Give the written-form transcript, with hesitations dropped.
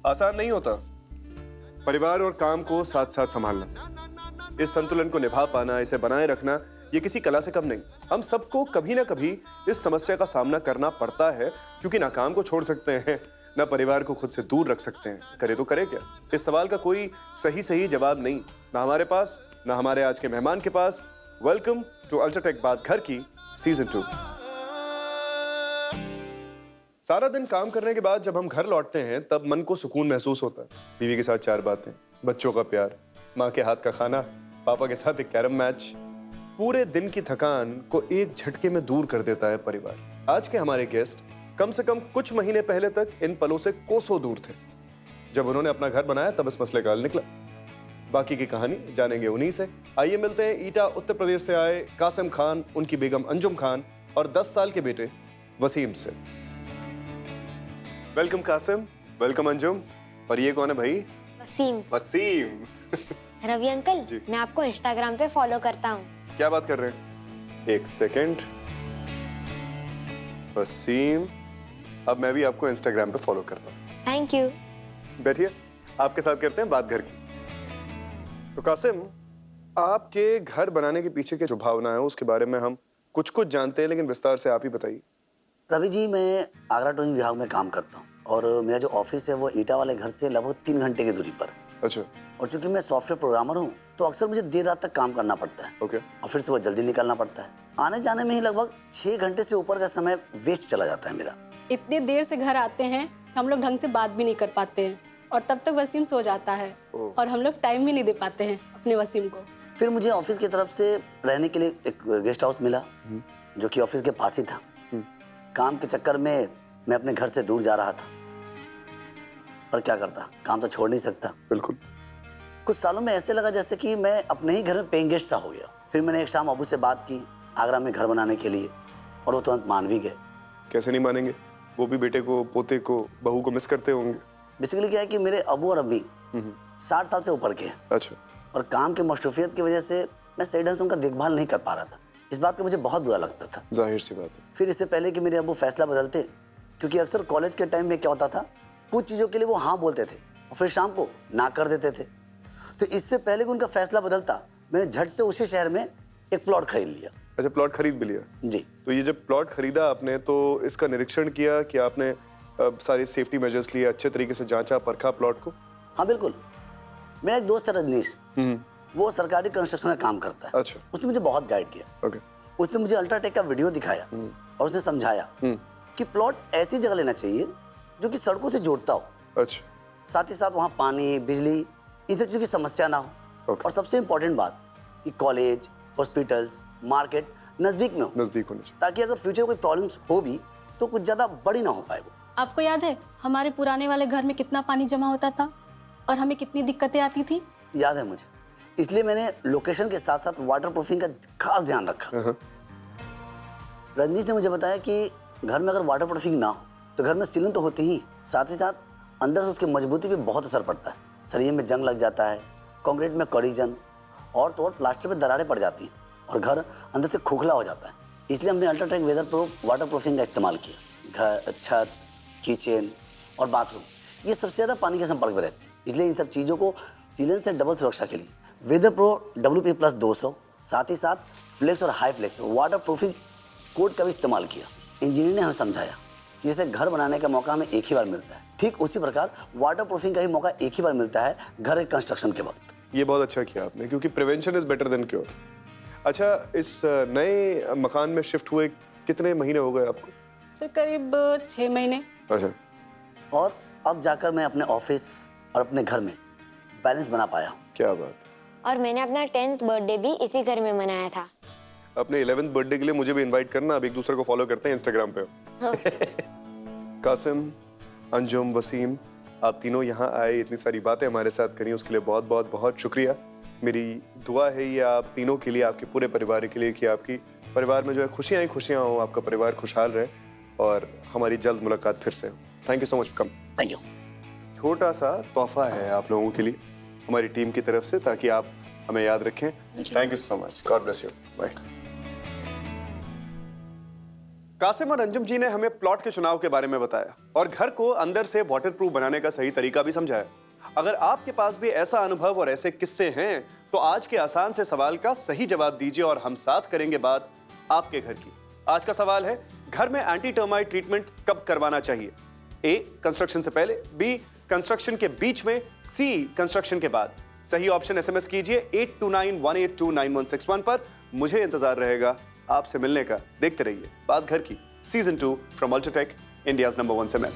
आसान नहीं होता परिवार और काम को साथ साथ संभालना। इस संतुलन को निभा पाना, इसे बनाए रखना, ये किसी कला से कम नहीं। हम सबको कभी ना कभी इस समस्या का सामना करना पड़ता है, क्योंकि ना काम को छोड़ सकते हैं, ना परिवार को खुद से दूर रख सकते हैं। करे तो करे क्या? इस सवाल का कोई सही जवाब नहीं, ना हमारे पास, ना हमारे आज के मेहमान के पास। वेलकम टू अल्ट्राटेक बात घर की सीजन 2। सारा दिन काम करने के बाद जब हम घर लौटते हैं तब मन को सुकून महसूस होता है। बीवी के साथ 4 बातें, बच्चों का प्यार, माँ के हाथ का खाना, पापा के साथ एक कैरम मैच। पूरे दिन की थकान को एक झटके में दूर कर देता है परिवार। आज के हमारे गेस्ट कम से कम कुछ महीने पहले तक इन पलों से कोसों दूर थे। जब उन्होंने अपना घर बनाया तब इस मसले का हल निकला। बाकी की कहानी जानेंगे उन्हीं से। आइए मिलते हैं ईटा उत्तर प्रदेश से आए कासिम खान, उनकी बेगम अंजुम खान और 10 साल के बेटे वसीम से। Welcome Kasim, welcome Anjum. और ये कौन है भाई? वसीम। वसीम। रवि अंकल, मैं आपको इंस्टाग्राम पे फॉलो करता हूँ। क्या बात कर रहे हैं? एक सेकेंड। वसीम, अब मैं भी आपको इंस्टाग्राम पे फॉलो करता हूँ। Thank you. बैठिए, आपके साथ करते हैं बात घर की। तो कासिम, आपके घर बनाने के पीछे की जो भावना है उसके बारे में हम कुछ जानते हैं, लेकिन विस्तार से आप ही बताइए। रवि जी, मैं आगरा टूरिज्म विभाग में काम करता हूँ और मेरा जो ऑफिस है वो ईटा वाले घर से लगभग 3 घंटे की दूरी पर। अच्छा। और चूंकि मैं सॉफ्टवेयर प्रोग्रामर हूँ तो अक्सर मुझे देर रात तक काम करना पड़ता है। ओके। और फिर सुबह जल्दी निकलना पड़ता है। आने जाने में ही लगभग 6 घंटे से ऊपर का समय वेस्ट चला जाता है मेरा। इतनी देर से घर आते हैं हम लोग ढंग से बात भी नहीं कर पाते हैं और तब तक वसीम सो जाता है और हम लोग टाइम भी नहीं दे पाते हैं अपने वसीम को। फिर मुझे ऑफिस की तरफ से रहने के लिए एक गेस्ट हाउस मिला जो कि ऑफिस के पास ही था। काम के चक्कर में मैं अपने घर से दूर जा रहा था, पर क्या करता, काम तो छोड़ नहीं सकता। बिल्कुल। कुछ सालों में ऐसे लगा जैसे कि मैं अपने ही घर में पेइंग गेस्ट सा हो गया। फिर मैंने एक शाम अबू से बात की आगरा में घर बनाने के लिए और वो तुरंत मान भी गए। कैसे नहीं मानेंगे? वो भी बेटे को, पोते को, बहू को मिस करते होंगे। बेसिकली क्या है कि मेरे अबू और अम्मी 60 साल से ऊपर के हैं। अच्छा। और काम के मशरूफियत की वजह से मैं सही ढंग से उनका देखभाल नहीं कर पा रहा था। इस बात का मुझे बहुत बुरा लगता था। जाहिर सी बात है। फिर इससे पहले कि मेरे अबू फैसला बदलते, क्योंकि अक्सर कॉलेज के टाइम में क्या होता था, कुछ चीज़ों के लिए वो हाँ बोलते थे और फिर शाम को ना कर देते थे। तो इससे पहले कि उनका फैसला बदलता, मैंने झट से उसी शहर में एक प्लॉट खरीद लिया। अच्छा, प्लॉट खरीद भी लिया? जी। तो ये जब प्लॉट खरीदा आपने तो इसका निरीक्षण किया कि आपने सारी सेफ्टी मेजर्स लिए, अच्छे तरीके से जांचा परखा प्लॉट को? हाँ बिल्कुल। मेरा एक दोस्त है रजनीश, वो सरकारी कंस्ट्रक्शन का काम करता है। अच्छा। उसने मुझे बहुत गाइड किया। ओके। उसने मुझे अल्ट्राटेक का वीडियो दिखाया और उसने समझाया कि प्लॉट ऐसी जगह लेना चाहिए जो कि सड़कों से जोड़ता हो। अच्छा। साथ ही साथ वहाँ पानी, बिजली, इन सब चीज़ों की समस्या ना हो। Okay. और सबसे इम्पोर्टेंट बात कि कॉलेज, हॉस्पिटल्स, मार्केट नज़दीक में हो, नजदीक होने चाहिए। ताकि अगर फ्यूचर कोई प्रॉब्लम्स हो भी तो कुछ ज़्यादा बड़ी ना हो पाए वो। आपको याद है हमारे पुराने वाले घर में कितना पानी जमा होता था और हमें कितनी दिक्कतें आती थी? याद है मुझे, इसलिए मैंने लोकेशन के साथ साथ वाटर प्रूफिंग का खास ध्यान रखा। रजनीश ने मुझे बताया कि घर में अगर वाटर प्रूफिंग ना हो तो घर में सीलिंग तो होती ही, साथ ही साथ अंदर से उसकी मजबूती पे बहुत असर पड़ता है। सरिये में जंग लग जाता है, कंक्रीट में कड़ीजन और तो और प्लास्टर पे दरारें पड़ जाती हैं और घर अंदर से खोखला हो जाता है। इसलिए हमने UltraTech weatherproof waterproofing का इस्तेमाल किया। घर, छत, किचन और बाथरूम ये सबसे ज़्यादा पानी के संपर्क में रहते हैं। इसलिए इन सब चीज़ों को सीलन से डबल सुरक्षा के लिए वेदर प्रो WP+200, साथ ही साथ फ्लेक्स और high flex waterproofing code का भी इस्तेमाल किया। इंजीनियर ने हमें समझाया कि जैसे घर बनाने का मौका हमें एक ही बार मिलता है, ठीक उसी प्रकार वाटर प्रूफिंग का भी मौका एक ही बार मिलता है घर के कंस्ट्रक्शन के वक्त। ये बहुत अच्छा किया आपने, क्योंकि prevention is better than cure. अच्छा, इस नए मकान में शिफ्ट हुए कितने महीने हो गए आपको? सर करीब 6 महीने। अच्छा। और अब जाकर मैं अपने ऑफिस और अपने घर में बैलेंस बना पाया हूँ। क्या बात। और मैंने अपना 10th बर्थडे भी इसी घर में मनाया था। अपने 11th बर्थडे के लिए मुझे भी इनवाइट करना। अब एक दूसरे को फॉलो करते हैं इंस्टाग्राम पे। कासिम, अंजुम, वसीम, आप तीनों यहाँ आए, इतनी सारी बातें हमारे साथ करी, उसके लिए बहुत बहुत बहुत शुक्रिया। मेरी दुआ है ये आप तीनों के लिए, आपके पूरे परिवार के लिए, कि आपकी परिवार में जो है खुशियाँ ही खुशियाँ हो, आपका परिवार खुशहाल रहे और हमारी जल्द मुलाकात फिर से हो। Thank you so much. Come. Thank you. छोटा सा तोहफा है आप लोगों के लिए हमारी टीम की तरफ से, ताकि आप हमें याद रखें। Thank you so much. God bless you. Bye. Kasim और अंजुम जी ने हमें प्लॉट के चुनाव के बारे में बताया और घर को अंदर से वाटरप्रूफ बनाने का सही तरीका भी समझाया। अगर आपके पास भी ऐसा अनुभव और ऐसे किस्से हैं तो आज के आसान से सवाल का सही जवाब दीजिए और हम साथ करेंगे बात आपके घर की। आज का सवाल है, घर में एंटी टर्माइट ट्रीटमेंट कब करवाना चाहिए? ए, कंस्ट्रक्शन से पहले, बी, कंस्ट्रक्शन के बीच में, सी, कंस्ट्रक्शन के बाद। सही ऑप्शन एसएमएस कीजिए 8291829161 पर। मुझे इंतजार रहेगा आपसे मिलने का। देखते रहिए बात घर की, season 2 from UltraTech, India's number 1 cement.